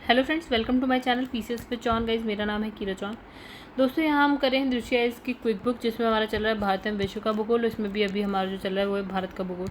Hello friends, welcome to my channel PCS पे चौन। Guys, मेरा नाम है कीरा चौन। दोस्तों, यहाँ हम करें दृश्य आइज की क्विक बुक, जिसमें हमारा चल रहा है भारत एवं विश्व का भूगोल। इसमें भी अभी हमारा जो चल रहा है वो है भारत का भूगोल।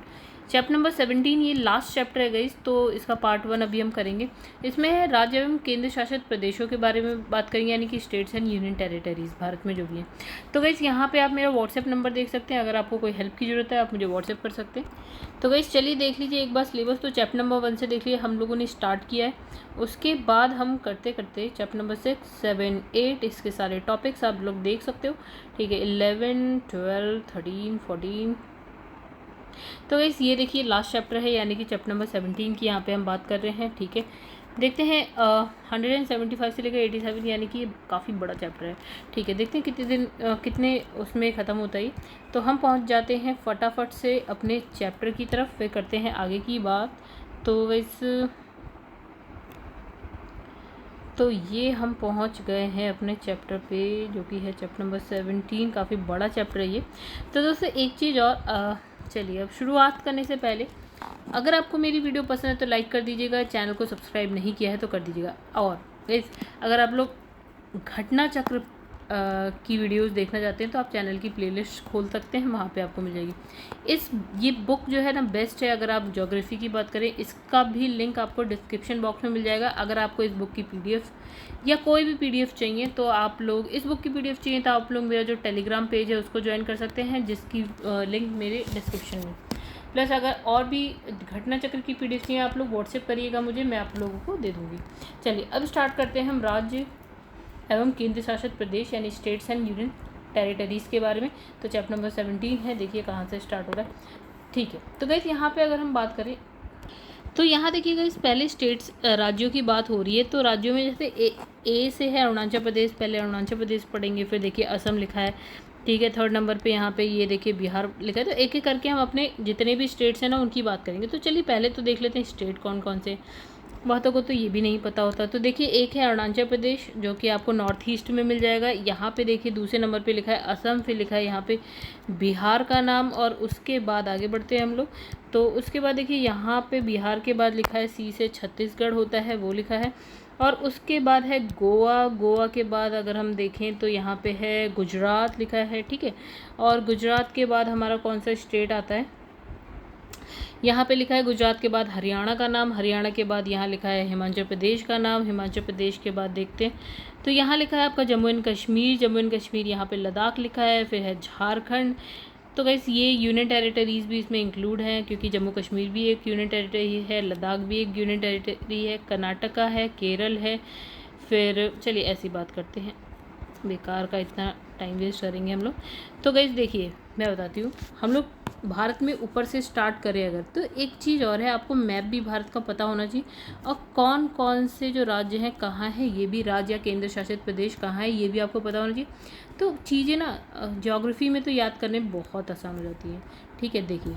चैप्टर नंबर 17 ये लास्ट चैप्टर है गाइज, तो इसका पार्ट 1 अभी हम करेंगे। इसमें है राज्य एवं केंद्र शासित प्रदेशों के बारे में बात करेंगे, यानी कि states and union territories Bharat में जो भी हैं। तो गाइज, यहाँ पे आप मेरा व्हाट्सएप नंबर देख सकते हैं। अगर आपको कोई हेल्प की जरूरत है आप मुझे व्हाट्सएप कर सकते हैं। तो गाइज चलिए देख लीजिए एक बार सिलेबस। तो चैप्टर नंबर 1 से देख लीजिए, हम लोगों ने स्टार्ट किया है। उसके बाद हम करते करते चैप्टर नंबर 6, 7, 8 इसके सारे टॉपिक्स आप लोग देख सकते हो। ठीक है, 11, 12, 13, 14। तो गाइस ये देखिए लास्ट चैप्टर है, यानी कि चैप्टर नंबर 17 की यहाँ पे हम बात कर रहे हैं। ठीक है, देखते हैं 175 से लेकर 87, यानी कि काफ़ी बड़ा चैप्टर है। ठीक है, देखते हैं कितने दिन कितने उसमें ख़त्म होता है। तो हम पहुँच जाते हैं फटाफट से अपने चैप्टर की तरफ, फिर करते हैं आगे की बात। तो ये हम पहुंच गए हैं अपने चैप्टर पे, जो कि है चैप्टर नंबर 17। काफ़ी बड़ा चैप्टर है ये। तो दोस्तों एक चीज़ और, चलिए अब शुरुआत करने से पहले अगर आपको मेरी वीडियो पसंद है तो लाइक कर दीजिएगा, चैनल को सब्सक्राइब नहीं किया है तो कर दीजिएगा। और गाइस, अगर आप लोग घटना चक्र की वीडियोस देखना चाहते हैं तो आप चैनल की प्लेलिस्ट खोल सकते हैं, वहाँ पे आपको मिल जाएगी। ये बुक जो है ना बेस्ट है। अगर आप ज्योग्राफी की बात करें, इसका भी लिंक आपको डिस्क्रिप्शन बॉक्स में मिल जाएगा। अगर आपको इस बुक की पीडीएफ या कोई भी पीडीएफ चाहिए तो आप लोग इस बुक की पीडीएफ चाहिए तो आप लोग मेरा जो टेलीग्राम पेज है उसको ज्वाइन कर सकते हैं, जिसकी लिंक मेरे डिस्क्रिप्शन में। प्लस अगर और भी घटना चक्र की पीडीएफ चाहिए आप लोग व्हाट्सएप करिएगा मुझे, मैं आप लोगों को दे दूँगी। चलिए अब स्टार्ट करते हैं हम राज्य एवं केंद्र शासित प्रदेश यानी स्टेट्स एंड यूनियन टेरिटरीज़ के बारे में। तो चैप्टर नंबर 17 है, देखिए कहाँ से स्टार्ट हो रहा है। ठीक है, तो गाइस यहाँ पे अगर हम बात करें तो यहाँ देखिए गाइस, पहले स्टेट्स राज्यों की बात हो रही है। तो राज्यों में जैसे ए से है अरुणाचल प्रदेश, पहले अरुणाचल प्रदेश पढ़ेंगे, फिर देखिए असम लिखा है। ठीक है, 3rd नंबर पे यहाँ पे ये देखिए बिहार लिखा है। तो एक एक करके हम अपने जितने भी स्टेट्स हैं ना उनकी बात करेंगे। तो चलिए पहले तो देख लेते हैं स्टेट कौन कौन से। बहुतों को तो ये भी नहीं पता होता। तो देखिए एक है अरुणाचल प्रदेश, जो कि आपको नॉर्थ ईस्ट में मिल जाएगा। यहाँ पे देखिए दूसरे नंबर पे लिखा है असम, फिर लिखा है यहाँ पे बिहार का नाम, और उसके बाद आगे बढ़ते हैं हम लोग। तो उसके बाद देखिए यहाँ पे बिहार के बाद लिखा है सी से छत्तीसगढ़ होता है, वो लिखा है। और उसके बाद है गोवा। गोवा के बाद अगर हम देखें तो यहाँ पे है गुजरात लिखा है। ठीक है, और गुजरात के बाद हमारा कौन सा स्टेट आता है, यहाँ पे लिखा है गुजरात के बाद हरियाणा का नाम, हरियाणा के बाद यहाँ लिखा है हिमाचल प्रदेश का नाम, हिमाचल प्रदेश के बाद देखते हैं तो यहाँ लिखा है आपका जम्मू एंड कश्मीर, जम्मू एंड कश्मीर यहाँ पे लद्दाख लिखा है, फिर है झारखंड। तो गाइस ये यूनियन टेरिटरीज़ भी इसमें इंक्लूड हैं, क्योंकि जम्मू कश्मीर भी एक यूनियन टेरिटरी है, लद्दाख भी एक यूनियन टेरिटरी है, कर्नाटका है, केरल है। फिर चलिए ऐसी बात करते हैं, बेकार का इतना टाइम वेस्ट करेंगे हम लोग। तो गाइस देखिए मैं बताती हूँ, हम लोग भारत में ऊपर से स्टार्ट करें अगर, तो एक चीज़ और है, आपको मैप भी भारत का पता होना चाहिए, और कौन कौन से जो राज्य हैं कहाँ हैं, ये भी राज्य या केंद्र शासित प्रदेश कहाँ है ये भी आपको पता होना चाहिए। तो चीज़ें ना ज्योग्राफी में तो याद करने बहुत आसान हो जाती है। ठीक है, देखिए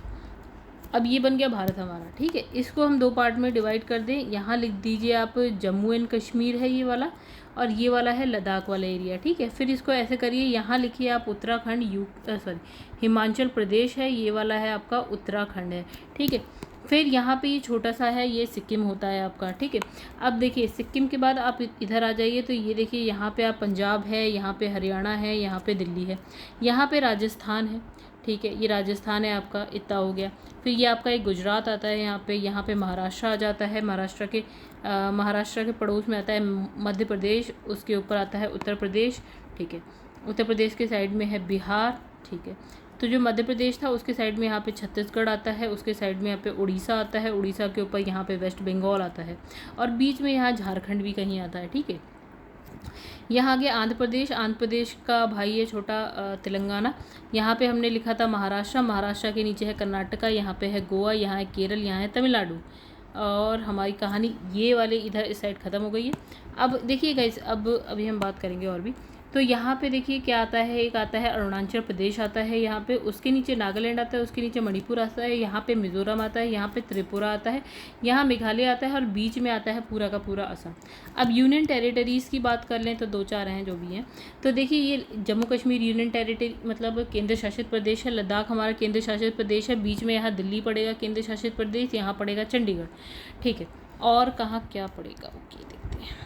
अब ये बन गया भारत हमारा। ठीक है, इसको हम 2 पार्ट में डिवाइड कर दें। यहाँ लिख दीजिए आप जम्मू एंड कश्मीर है ये वाला, और ये वाला है लद्दाख वाला एरिया। ठीक है, फिर इसको ऐसे करिए, यहाँ लिखिए आप उत्तराखंड हिमाचल प्रदेश है, ये वाला है आपका उत्तराखंड है। ठीक है, फिर यहाँ पे ये छोटा सा है, ये सिक्किम होता है आपका। ठीक है, अब देखिए सिक्किम के बाद आप इधर आ जाइए, तो ये देखिए यहाँ पे आप पंजाब है, यहाँ पे हरियाणा है, यहाँ पे दिल्ली है, यहाँ पे राजस्थान है। ठीक है, ये राजस्थान है आपका, इतना हो गया। फिर ये आपका एक गुजरात आता है यहाँ पे महाराष्ट्र आ जाता है, महाराष्ट्र के पड़ोस में आता है मध्य प्रदेश, उसके ऊपर आता है उत्तर प्रदेश। ठीक है, उत्तर प्रदेश के साइड में है बिहार। ठीक है, तो जो मध्य प्रदेश था उसके साइड में यहाँ पे छत्तीसगढ़ आता है, उसके साइड में यहाँ पे उड़ीसा आता है, उड़ीसा के ऊपर यहाँ पे वेस्ट बंगाल आता है, और बीच में यहाँ झारखंड भी कहीं आता है। ठीक है, यहाँ आगे आंध्र प्रदेश, आंध्र प्रदेश का भाई है छोटा तेलंगाना। यहाँ पे हमने लिखा था महाराष्ट्र, महाराष्ट्र के नीचे है कर्नाटका, यहाँ पे है गोवा, यहाँ है केरल, यहाँ है तमिलनाडु। और हमारी कहानी ये वाले इधर इस साइड ख़त्म हो गई है। अब देखिए गाइस, अभी हम बात करेंगे और भी। तो यहाँ पे देखिए क्या आता है, एक आता है अरुणाचल प्रदेश आता है यहाँ पे, उसके नीचे नागालैंड आता है, उसके नीचे मणिपुर आता है, यहाँ पे मिजोरम आता है, यहाँ पे त्रिपुरा आता है, यहाँ मेघालय आता है, और बीच में आता है पूरा का पूरा असम। अब यूनियन टेरिटरीज़ की बात कर लें तो 2-4 हैं जो भी हैं। तो देखिए ये जम्मू कश्मीर यूनियन टेरिटरी मतलब केंद्र शासित प्रदेश है, लद्दाख हमारा केंद्र शासित प्रदेश है, बीच में यहाँ दिल्ली पड़ेगा केंद्र शासित प्रदेश, यहाँ पड़ेगा चंडीगढ़। ठीक है, और कहाँ क्या पड़ेगा, ओके देखते हैं।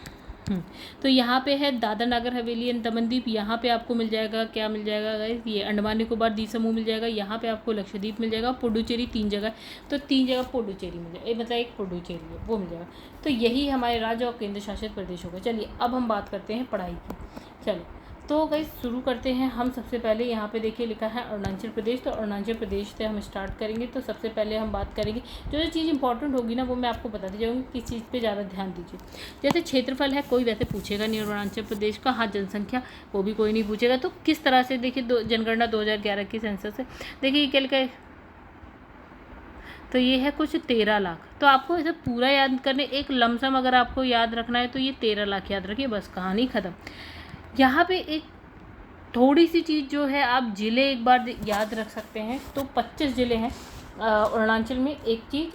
तो यहाँ पे है दादर नागर हवेली एंड दमन दीप, यहाँ पे आपको मिल जाएगा, क्या मिल जाएगा गाइस, ये अंडमान निकोबार द्वीप समूह मिल जाएगा, यहाँ पे आपको लक्षद्वीप मिल जाएगा, पुडुचेरी 3 जगह, तो 3 जगह पुडुचेरी मिल जाएगा, मतलब एक पुडुचेरी है वो मिल जाएगा। तो यही हमारे राज्य और केंद्र शासित प्रदेश होगा। चलिए अब हम बात करते हैं पढ़ाई की। चलो तो गाइस शुरू करते हैं हम। सबसे पहले यहाँ पे देखिए लिखा है अरुणाचल प्रदेश, तो अरुणाचल प्रदेश से हम स्टार्ट करेंगे। तो सबसे पहले हम बात करेंगे, जो चीज़ इंपॉर्टेंट होगी ना वो मैं आपको बताती जाऊँगी, किस चीज़ पे ज़्यादा ध्यान दीजिए। जैसे क्षेत्रफल है, कोई वैसे पूछेगा नहीं अरुणाचल प्रदेश का। हाँ, जनसंख्या वो भी कोई नहीं पूछेगा। तो किस तरह से देखिए, जनगणना 2011 की सेंसस है, देखिए क्या लिखा है, तो ये है कुछ 13 लाख। तो आपको ऐसे पूरा याद करने, एक लमसम अगर आपको याद रखना है तो ये 13 लाख याद रखिए, बस कहानी ख़त्म। यहाँ पे एक थोड़ी सी चीज़ जो है, आप ज़िले एक बार याद रख सकते हैं। तो 25 ज़िले हैं अरुणाचल में। एक चीज़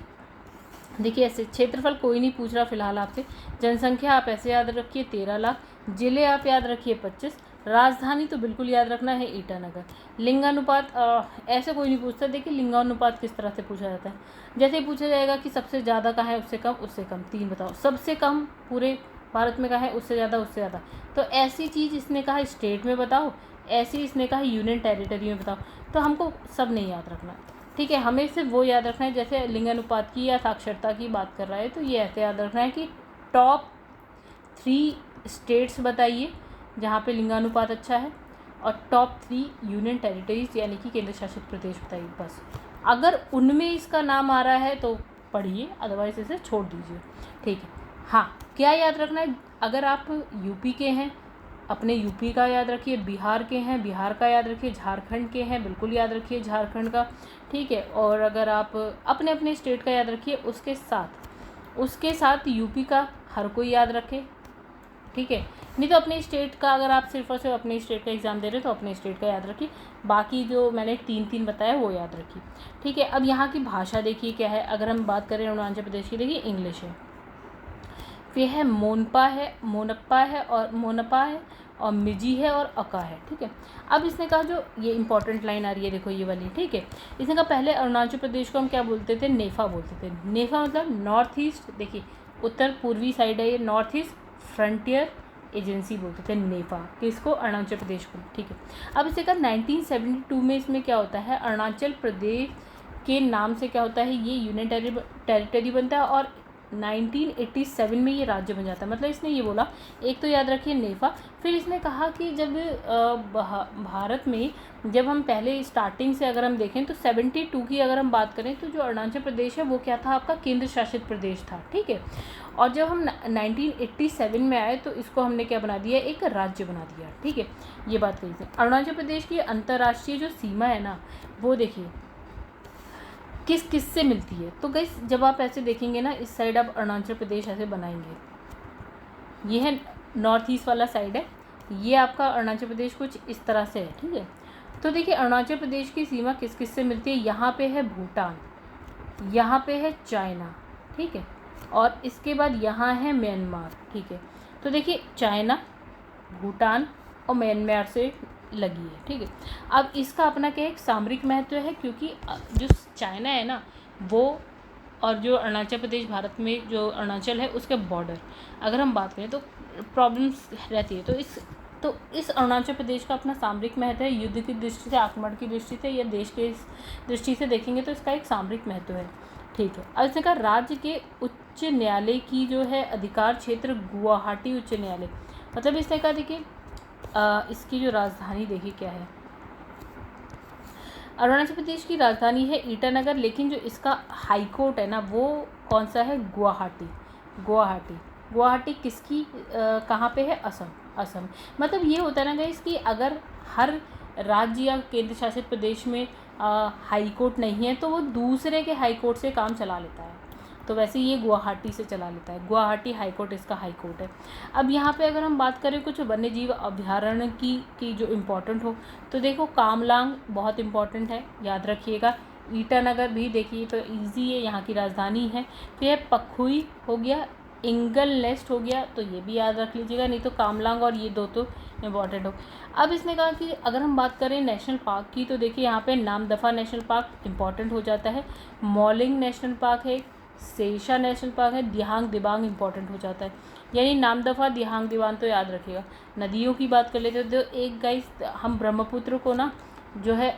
देखिए, ऐसे क्षेत्रफल कोई नहीं पूछ रहा फिलहाल आपसे, जनसंख्या आप ऐसे याद रखिए 13 लाख, ज़िले आप याद रखिए 25, राजधानी तो बिल्कुल याद रखना है ईटानगर। लिंगानुपात ऐसे कोई नहीं पूछता। देखिए लिंगानुपात किस तरह से पूछा जाता है, जैसे ही पूछा जाएगा कि सबसे ज़्यादा कहाँ है, उससे कम 3 बताओ, सबसे कम पूरे भारत में कहाँ है, उससे ज़्यादा। तो ऐसी चीज़ इसने कहा स्टेट में बताओ, ऐसी इसने कहा यूनियन टेरिटरी में बताओ। तो हमको सब नहीं याद रखना, ठीक है, हमें सिर्फ वो याद रखना है। जैसे लिंगानुपात की या साक्षरता की बात कर रहा है, तो ये ऐसे याद रखना है कि टॉप 3 स्टेट्स बताइए जहाँ पे लिंगानुपात अच्छा है, और टॉप 3 यूनियन टेरिटरीज यानी कि केंद्र शासित प्रदेश बताइए। बस अगर उनमें इसका नाम आ रहा है तो पढ़िए, अदरवाइज इसे छोड़ दीजिए, ठीक है। हाँ, क्या याद रखना है, अगर आप यूपी के हैं अपने यूपी का याद रखिए, बिहार के हैं बिहार का याद रखिए, झारखंड के हैं बिल्कुल याद रखिए झारखंड का, ठीक है। और अगर आप अपने अपने स्टेट का याद रखिए, उसके साथ यूपी का हर कोई याद रखे, ठीक है। नहीं तो अपने स्टेट का, अगर आप सिर्फ और सिर्फ अपने स्टेट का एग्ज़ाम दे रहे हो तो अपने स्टेट का याद रखिए, बाकी जो मैंने 3 बताया वो याद रखिए, ठीक है। अब यहाँ की भाषा देखिए क्या है, अगर हम बात करें अरुणाचल प्रदेश की, देखिए इंग्लिश है, फिर है मोनपा है और मिजी है और अका है, ठीक है। अब इसने कहा, जो ये इंपॉर्टेंट लाइन आ रही है देखो ये वाली, ठीक है। इसने कहा पहले अरुणाचल प्रदेश को हम क्या बोलते थे, नेफा बोलते थे। नेफा मतलब नॉर्थ ईस्ट, देखिए उत्तर पूर्वी साइड है ये, नॉर्थ ईस्ट फ्रंटियर एजेंसी बोलते थे नेफा किसको, अरुणाचल प्रदेश को, ठीक है। अब इसे कहा 1972 में इसमें क्या होता है, अरुणाचल प्रदेश के नाम से क्या होता है, ये यूनियन टेरिटरी बनता है, और 1987 में ये राज्य बन जाता है। मतलब इसने ये बोला, एक तो याद रखिए नेफा, फिर इसने कहा कि जब भारत में जब हम पहले स्टार्टिंग से अगर हम देखें तो 72 की अगर हम बात करें, तो जो अरुणाचल प्रदेश है वो क्या था, आपका केंद्र शासित प्रदेश था, ठीक है। और जब हम 1987 में आए तो इसको हमने क्या बना दिया, एक राज्य बना दिया, ठीक है। ये बात कही थी। अरुणाचल प्रदेश की अंतर्राष्ट्रीय जो सीमा है ना, वो देखिए किस से मिलती है। तो गाइस जब आप ऐसे देखेंगे ना, इस साइड आप अरुणाचल प्रदेश ऐसे बनाएंगे, ये है नॉर्थ ईस्ट वाला साइड है, ये आपका अरुणाचल प्रदेश कुछ इस तरह से है, ठीक है। तो देखिए अरुणाचल प्रदेश की सीमा किस से मिलती है, यहाँ पे है भूटान, यहाँ पे है चाइना, ठीक है, और इसके बाद यहाँ है म्यांमार, ठीक है। तो देखिए चाइना, भूटान और म्यांमार से लगी है, ठीक है। अब इसका अपना क्या एक सामरिक महत्व है, क्योंकि जो चाइना है ना वो, और जो अरुणाचल प्रदेश भारत में जो अरुणाचल है उसके बॉर्डर अगर हम बात करें तो प्रॉब्लम्स रहती है। तो इस अरुणाचल प्रदेश का अपना सामरिक महत्व है, युद्ध की दृष्टि से, आक्रमण की दृष्टि से या देश के दृष्टि से देखेंगे तो इसका एक सामरिक महत्व है, ठीक है। अब इसने कहा राज्य के उच्च न्यायालय की जो है अधिकार क्षेत्र गुवाहाटी उच्च न्यायालय, मतलब इसने कहा देखिए इसकी जो राजधानी देखिए क्या है, अरुणाचल प्रदेश की राजधानी है ईटानगर, लेकिन जो इसका हाई कोर्ट है ना वो कौन सा है, गुवाहाटी किसकी कहाँ पे है, असम। मतलब ये होता है ना गाइस कि अगर हर राज्य या केंद्र शासित प्रदेश में हाई कोर्ट नहीं है तो वो दूसरे के हाई कोर्ट से काम चला लेता है, तो वैसे ये गुवाहाटी से चला लेता है, गुवाहाटी हाई कोर्ट इसका हाई कोर्ट है। अब यहाँ पे अगर हम बात करें कुछ वन्य जीव अभ्यारण्य की जो इम्पोर्टेंट हो, तो देखो कामलांग बहुत इम्पोर्टेंट है, याद रखिएगा। ईटानगर भी देखिए तो इजी है, यहाँ की राजधानी है। फिर पखुई हो गया, इंगल नेस्ट हो गया, तो ये भी याद रख लीजिएगा, नहीं तो कामलांग और ये 2 तो इम्पॉर्टेंट हो। अब इसने कहा कि अगर हम बात करें नेशनल पार्क की, तो देखिए यहाँ पे नामदफा नेशनल पार्क इम्पॉर्टेंट हो जाता है, मॉलिंग नेशनल पार्क है, सेशा नेशनल पार्क है, दिहांग दिबांग इंपॉर्टेंट हो जाता है, यानी नामदफा दिहांग दिबांग तो याद रखिएगा। नदियों की बात कर लेते हैं तो एक गाइस हम ब्रह्मपुत्र को ना जो है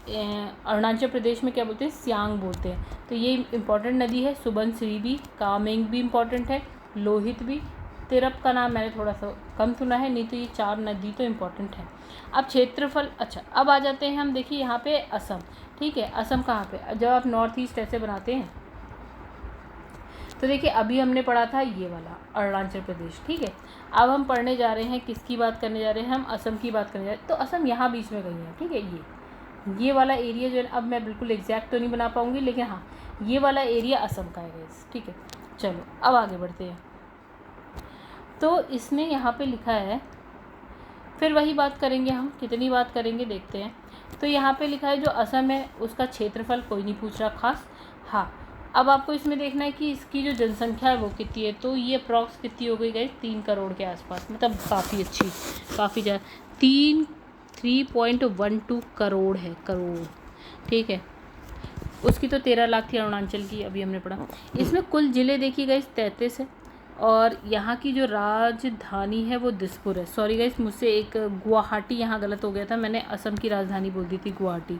अरुणाचल प्रदेश में क्या बोलते हैं, सियांग बोलते हैं, तो ये इम्पॉर्टेंट नदी है। सुबनसिरी भी, कामेंग भी इम्पॉर्टेंट है, लोहित भी। तिरप का नाम मैंने थोड़ा सा कम सुना है, नहीं तो ये 4 नदी तो इम्पॉर्टेंट है। अब क्षेत्रफल, अच्छा अब आ जाते हैं हम, देखिए यहाँ पे असम, ठीक है। असम कहाँ पे, जब आप नॉर्थ ईस्ट ऐसे बनाते हैं तो देखिए अभी हमने पढ़ा था ये वाला अरुणाचल प्रदेश, ठीक है। अब हम पढ़ने जा रहे हैं, किसकी बात करने जा रहे हैं, हम असम की बात करने जा रहे हैं। तो असम यहाँ बीच में कहीं है, ठीक है। ये वाला एरिया जो है, अब मैं बिल्कुल एग्जैक्ट तो नहीं बना पाऊँगी, लेकिन हाँ ये वाला एरिया असम का है गाइस, ठीक है। चलो अब आगे बढ़ते हैं। तो इसने यहाँ पे लिखा है, फिर वही बात करेंगे हम, कितनी बात करेंगे देखते हैं। तो यहाँ पे लिखा है जो असम है उसका क्षेत्रफल कोई नहीं पूछ रहा खास। हाँ अब आपको इसमें देखना है कि इसकी जो जनसंख्या है वो कितनी है। तो ये अप्रॉक्स कितनी हो गई गाइस, 3 करोड़ के आसपास, मतलब काफ़ी अच्छी, काफ़ी ज़्यादा, 3.12 करोड़ है, करोड़, ठीक है। उसकी तो 13 लाख थी अरुणाचल की, अभी हमने पढ़ा। इसमें कुल ज़िले देखिए गाइस 33 है, और यहाँ की जो राजधानी है वो दिसपुर है। सॉरी गाइस, मुझसे एक गुवाहाटी यहाँ गलत हो गया था, मैंने असम की राजधानी बोल दी थी गुवाहाटी,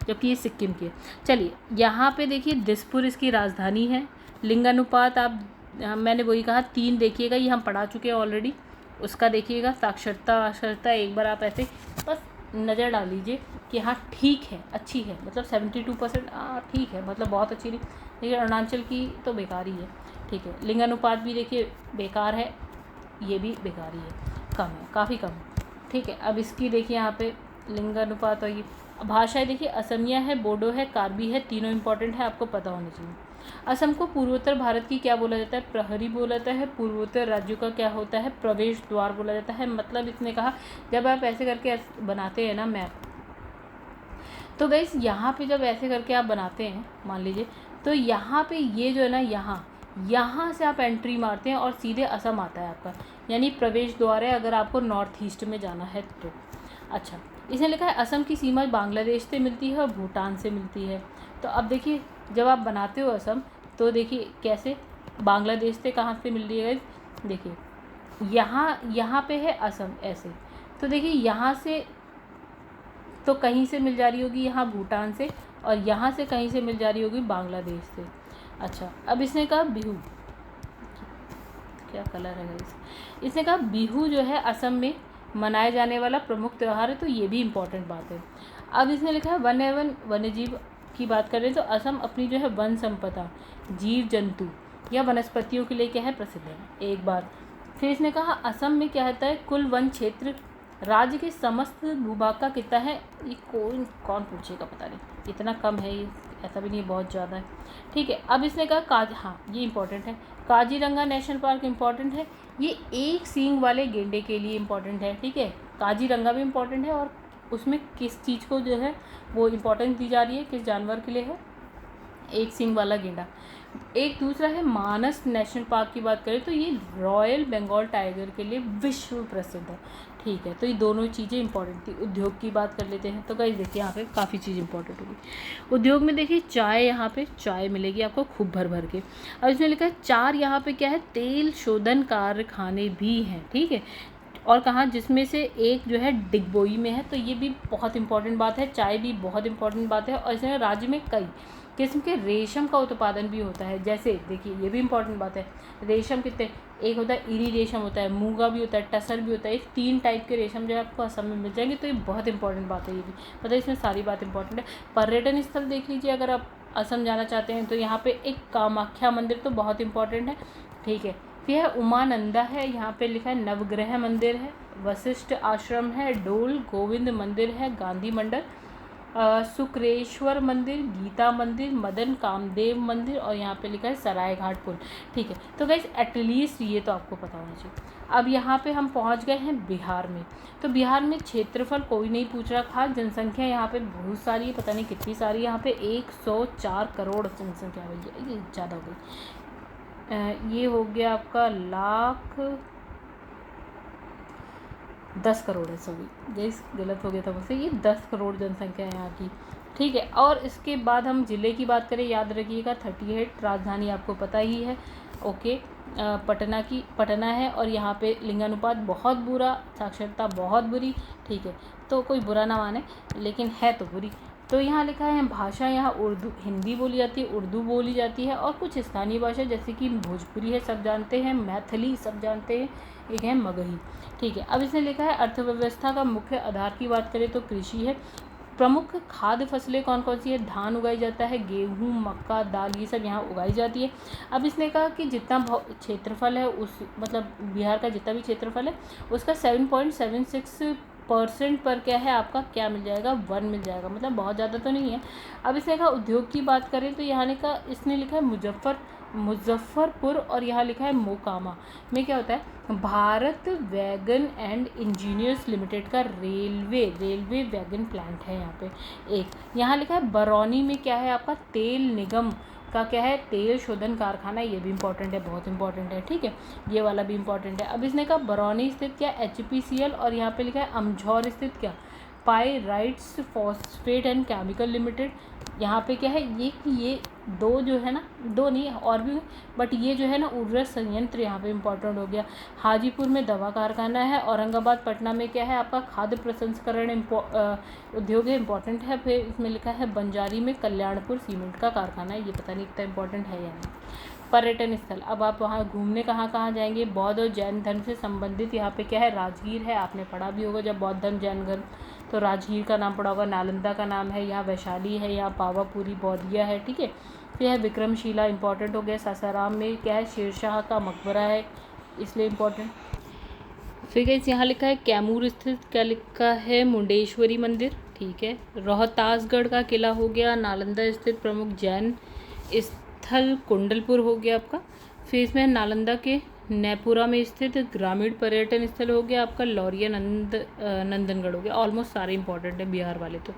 जबकि ये सिक्किम की है। चलिए यहाँ पे देखिए दिसपुर इसकी राजधानी है। लिंगानुपात आप मैंने वही कहा 3 देखिएगा, ये हम पढ़ा चुके हैं ऑलरेडी, उसका देखिएगा। साक्षरता एक बार आप ऐसे बस नज़र डाल लीजिए कि हाँ ठीक है, अच्छी है, मतलब 72%, ठीक है, मतलब बहुत अच्छी नहीं, लेकिन अरुणाचल की तो बेकार ही है, ठीक है। लिंगानुपात भी देखिए बेकार है, ये भी बेकार ही है, कम है, काफ़ी कम है, ठीक है। अब इसकी देखिए यहाँ पे लिंगानुपात, और ये भाषाएं देखिए असमिया है, बोडो है, कार्बी है, तीनों इंपॉर्टेंट है, आपको पता होना चाहिए। असम को पूर्वोत्तर भारत की क्या बोला जाता है, प्रहरी बोला जाता है। पूर्वोत्तर राज्यों का क्या होता है, प्रवेश द्वार बोला जाता है। मतलब इसने कहा जब आप ऐसे करके बनाते हैं ना मैप, तो गाइस यहाँ पे जब ऐसे करके आप बनाते हैं मान लीजिए, तो यहाँ पे ये जो है ना, यहाँ से आप एंट्री मारते हैं और सीधे असम आता है आपका, यानी प्रवेश द्वार है अगर आपको नॉर्थ ईस्ट में जाना है तो। अच्छा इसने लिखा है असम की सीमा बांग्लादेश से मिलती है और भूटान से मिलती है। तो अब देखिए जब आप बनाते हो असम, तो देखिए कैसे बांग्लादेश से कहाँ से मिल रही है, देखिए यहाँ पे है असम ऐसे, तो देखिए यहाँ से तो कहीं से मिल जा रही होगी यहाँ भूटान से, और यहाँ से कहीं से मिल जा रही होगी बांग्लादेश से। अच्छा अब इसने कहा बिहू, क्या कलर है इसने कहा बिहू जो है असम में मनाया जाने वाला प्रमुख त्यौहार है, तो ये भी इम्पोर्टेंट बात है। अब इसने लिखा है वन एवं वन्यजीव की बात करें तो असम अपनी जो है वन संपदा, जीव जंतु या वनस्पतियों के लिए क्या है, प्रसिद्ध है, एक बात। फिर इसने कहा असम में क्या होता है, कुल वन क्षेत्र राज्य के समस्त भूभाग का कितना है, ये कौन पूछेगा, पता नहीं, इतना कम है ये, ऐसा भी नहीं बहुत ज़्यादा है, ठीक है। अब इसने कहा हाँ ये इंपॉर्टेंट है, काजीरंगा नेशनल पार्क इंपॉर्टेंट है, ये एक सींग वाले गेंडे के लिए इम्पॉर्टेंट है, ठीक है। काजीरंगा भी इम्पॉर्टेंट है, और उसमें किस चीज़ को जो है वो इम्पोर्टेंस दी जा रही है, किस जानवर के लिए है, एक सींग वाला गेंडा। एक दूसरा है मानस नेशनल पार्क की बात करें तो ये रॉयल बंगाल टाइगर के लिए विश्व प्रसिद्ध है, ठीक है। तो ये दोनों चीज़ें इंपॉर्टेंट थी। उद्योग की बात कर लेते हैं, तो गाइस देखिए यहाँ पे काफ़ी चीज़ इंपॉर्टेंट होगी। उद्योग में देखिए चाय, यहाँ पे चाय मिलेगी आपको खूब भर भर के। अब इसमें लिखा है 4 यहाँ पे क्या है, तेल शोधन कारखाने भी हैं, ठीक है। और कहाँ, जिसमें से एक जो है डिगबोई में है, तो ये भी बहुत इंपॉर्टेंट बात है। चाय भी बहुत इंपॉर्टेंट बात है, और इसमें राज्य में कई किस्म के रेशम का उत्पादन भी होता है। जैसे देखिए ये भी इंपॉर्टेंट बात है, रेशम कितने, एक होता है इरी रेशम होता है, मूंगा भी होता है, टसर भी होता है, 3 टाइप के रेशम जो है आपको असम में मिल जाएंगे। तो ये बहुत इंपॉर्टेंट बात है, ये भी मतलब इसमें सारी बात इंपॉर्टेंट है। पर्यटन स्थल देख लीजिए, अगर आप असम जाना चाहते हैं तो यहाँ पे एक कामाख्या मंदिर तो बहुत इंपॉर्टेंट है, ठीक है। फिर उमानंदा है, यहाँ पे लिखा है नवग्रह मंदिर है, वशिष्ठ आश्रम है, डोल गोविंद मंदिर है, गांधी मंडल, शुक्रेश्वर मंदिर, गीता मंदिर, मदन कामदेव मंदिर, और यहाँ पे लिखा है सरायघाट पुल, ठीक है। तो गाइस एटलीस्ट ये तो आपको पता होना चाहिए। अब यहाँ पे हम पहुँच गए हैं बिहार में। तो बिहार में क्षेत्रफल कोई नहीं पूछ रहा खास, जनसंख्या यहाँ पे बहुत सारी है, पता नहीं कितनी सारी, यहाँ पे 104 करोड़ जनसंख्या हुई है, ये ज़्यादा हो गई। ये हो गया आपका 10 करोड़ है, सॉरी गैस गलत हो गया था मुझसे, ये 10 करोड़ जनसंख्या है यहाँ की, ठीक है। और इसके बाद हम ज़िले की बात करें, याद रखिएगा 38, राजधानी आपको पता ही है। ओके, पटना है और यहाँ पे लिंगानुपात बहुत बुरा, साक्षरता बहुत बुरी। ठीक है, तो कोई बुरा ना माने, लेकिन है तो बुरी। तो यहाँ लिखा है भाषा, यहाँ उर्दू हिंदी बोली जाती है, उर्दू बोली जाती है और कुछ स्थानीय भाषा जैसे कि भोजपुरी है, सब जानते हैं, मैथिली सब जानते हैं, एक है मगही। ठीक है, अब इसने लिखा है अर्थव्यवस्था का मुख्य आधार की बात करें तो कृषि है। प्रमुख खाद्य फसलें कौन कौन सी है? धान उगाई जाता है, गेहूँ, मक्का, दाल, ये सब यहाँ उगाई जाती है। अब इसने कहा कि जितना क्षेत्रफल है उस मतलब बिहार का जितना भी क्षेत्रफल है उसका 7.76% पर क्या है आपका क्या मिल जाएगा? वन मिल जाएगा, मतलब बहुत ज़्यादा तो नहीं है। अब इसने कहा उद्योग की बात करें तो यहाँ का इसने लिखा है मुजफ्फरपुर और यहाँ लिखा है मोकामा में क्या होता है? Bharat wagon and engineers limited का रेलवे वैगन प्लांट है यहाँ पे। एक यहाँ लिखा है बरौनी में क्या है आपका? तेल निगम का क्या है? तेल शोधन कारखाना, ये भी इंपॉर्टेंट है, बहुत इंपॉर्टेंट है। ठीक है, ये वाला भी इंपॉर्टेंट है। अब इसने कहा बरौनी स्थित क्या? HPCL और यहाँ पे लिखा है अमझौर स्थित क्या? Pyrites phosphate and chemical limited. यहाँ पे क्या है? ये दो जो है ना, दो नहीं और भी, बट ये जो है ना उर्वरक संयंत्र यहाँ पे इंपॉर्टेंट हो गया। हाजीपुर में दवा कारखाना है। औरंगाबाद पटना में क्या है आपका? खाद्य प्रसंस्करण उद्योग है, इंपॉर्टेंट है। फिर इसमें लिखा है बंजारी में कल्याणपुर सीमेंट का कारखाना है, ये पता नहीं इतना इंपॉर्टेंट है या नहीं। पर्यटन स्थल, अब आप वहाँ घूमने कहाँ जाएंगे? बौद्ध और जैन धर्म से संबंधित यहाँ पे क्या है? राजगीर है, आपने पढ़ा भी होगा जब बौद्ध धर्म जैन धर्म, तो राजगीर का नाम पड़ा होगा। नालंदा का नाम है, यहाँ वैशाली है, यहाँ पावापुरी बौद्धिया है। ठीक है, फिर है विक्रमशिला, इंपॉर्टेंट हो गया। सासाराम में क्या है? शेरशाह का मकबरा है, इसलिए इम्पोर्टेंट। फिर गाइस यहाँ लिखा है कैमूर स्थित क्या लिखा है? मुंडेश्वरी मंदिर। ठीक है, रोहतासगढ़ का किला हो गया। नालंदा स्थित प्रमुख जैन स्थल कुंडलपुर हो गया आपका। फिर इसमें नालंदा के नैपुरा में स्थित ग्रामीण पर्यटन स्थल हो गया आपका लौरिया नंदनगढ़ हो गया। ऑलमोस्ट सारे इंपॉर्टेंट है बिहार वाले। तो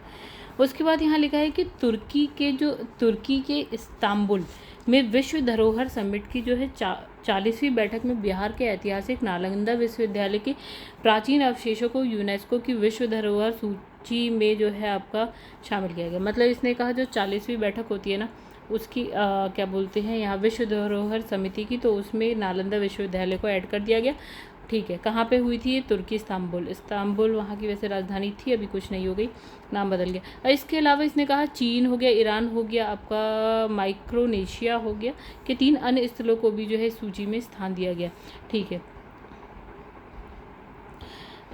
उसके बाद यहाँ लिखा है कि तुर्की के इस्तांबुल में विश्व धरोहर समिट की जो है 40वीं बैठक में बिहार के ऐतिहासिक नालंदा विश्वविद्यालय के प्राचीन अवशेषों को यूनेस्को की विश्व धरोहर सूची में जो है आपका शामिल किया गया। मतलब इसने कहा जो 40वीं बैठक होती है ना उसकी क्या बोलते हैं यहाँ विश्व धरोहर समिति की, तो उसमें नालंदा विश्वविद्यालय को ऐड कर दिया गया। ठीक है, कहाँ पे हुई थी ये? तुर्की इस्तांबुल वहाँ की वैसे राजधानी थी, अभी कुछ नहीं हो गई, नाम बदल गया। और इसके अलावा इसने कहा चीन हो गया, ईरान हो गया, आपका माइक्रोनेशिया हो गया, कि 3 अन्य स्थलों को भी जो है सूची में स्थान दिया गया। ठीक है,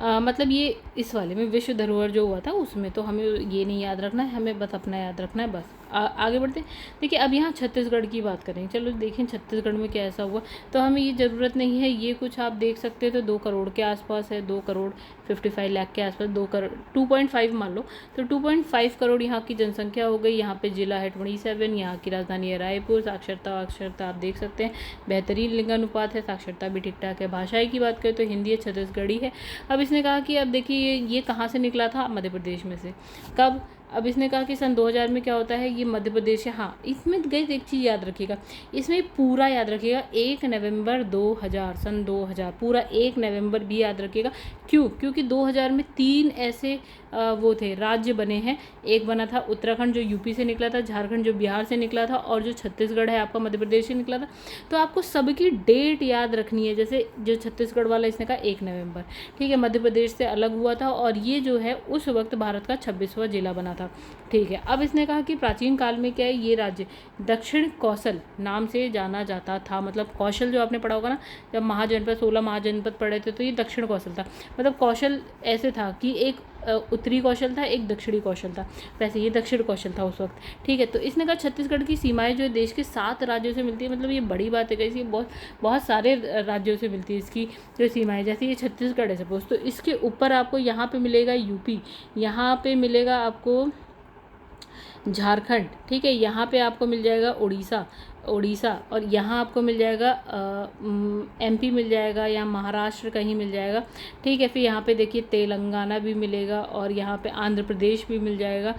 मतलब ये इस वाले में विश्व धरोहर जो हुआ था उसमें, तो हमें ये नहीं याद रखना है, हमें बस अपना याद रखना है बस। आगे बढ़ते हैं। देखिए अब यहाँ छत्तीसगढ़ की बात करें, चलो देखें छत्तीसगढ़ में क्या ऐसा हुआ। तो हमें ये ज़रूरत नहीं है, ये कुछ आप देख सकते हो, तो 2 करोड़ के आसपास है, 2,55 लाख के आसपास, 2.5 मान लो, तो 2.5 करोड़ यहाँ की जनसंख्या हो गई। यहाँ पे जिला है 27, यहाँ की राजधानी है रायपुर। साक्षरता आप देख सकते हैं, बेहतरीन लिंगानुपात है, साक्षरता भी ठीक ठाक है। भाषाई की बात करें तो हिंदी है, छत्तीसगढ़ी है। अब इसने कहा कि अब देखिए ये कहाँ से निकला था? मध्य प्रदेश में से। कब? अब इसने कहा कि सन 2000 में क्या होता है? ये मध्य प्रदेश है। हाँ, इसमें गई एक चीज़ याद रखिएगा, इसमें पूरा याद रखिएगा 1 नवंबर 2000, सन 2000 पूरा 1 नवंबर भी याद रखिएगा। क्यों? क्योंकि 2000 में 3 ऐसे वो थे राज्य बने हैं। एक बना था उत्तराखंड जो यूपी से निकला था, झारखंड जो बिहार से निकला था, और जो छत्तीसगढ़ है आपका मध्य प्रदेश से निकला था। तो आपको सबकी डेट याद रखनी है। जैसे जो छत्तीसगढ़ वाला इसने कहा 1 नवंबर, ठीक है, मध्य प्रदेश से अलग हुआ था और ये जो है उस वक्त भारत का 26वां जिला बना था। ठीक है, अब इसने कहा कि प्राचीन काल में क्या है, ये राज्य दक्षिण कौशल नाम से जाना जाता था। मतलब कौशल जो आपने पढ़ा होगा ना, जब महाजनपद 16 महाजनपद पढ़े थे, तो ये दक्षिण कौशल था। मतलब कौशल ऐसे था कि एक उत्तरी कौशल था, एक दक्षिणी कौशल था, वैसे ये दक्षिण कौशल था उस वक्त। ठीक है, तो इसने कहा छत्तीसगढ़ की सीमाएं जो है देश के 7 राज्यों से मिलती है। मतलब ये बड़ी बात है, कैसी बहुत सारे राज्यों से मिलती है इसकी जो सीमाएं। जैसे ये छत्तीसगढ़ है सपोज, तो इसके ऊपर आपको यहाँ पे मिलेगा यूपी, यहाँ पे मिलेगा आपको झारखंड, ठीक है, यहाँ पे आपको मिल जाएगा उड़ीसा, और यहाँ आपको मिल जाएगा MP मिल जाएगा, या महाराष्ट्र कहीं मिल जाएगा। ठीक है, फिर यहाँ पे देखिए तेलंगाना भी मिलेगा, और यहाँ पे आंध्र प्रदेश भी मिल जाएगा,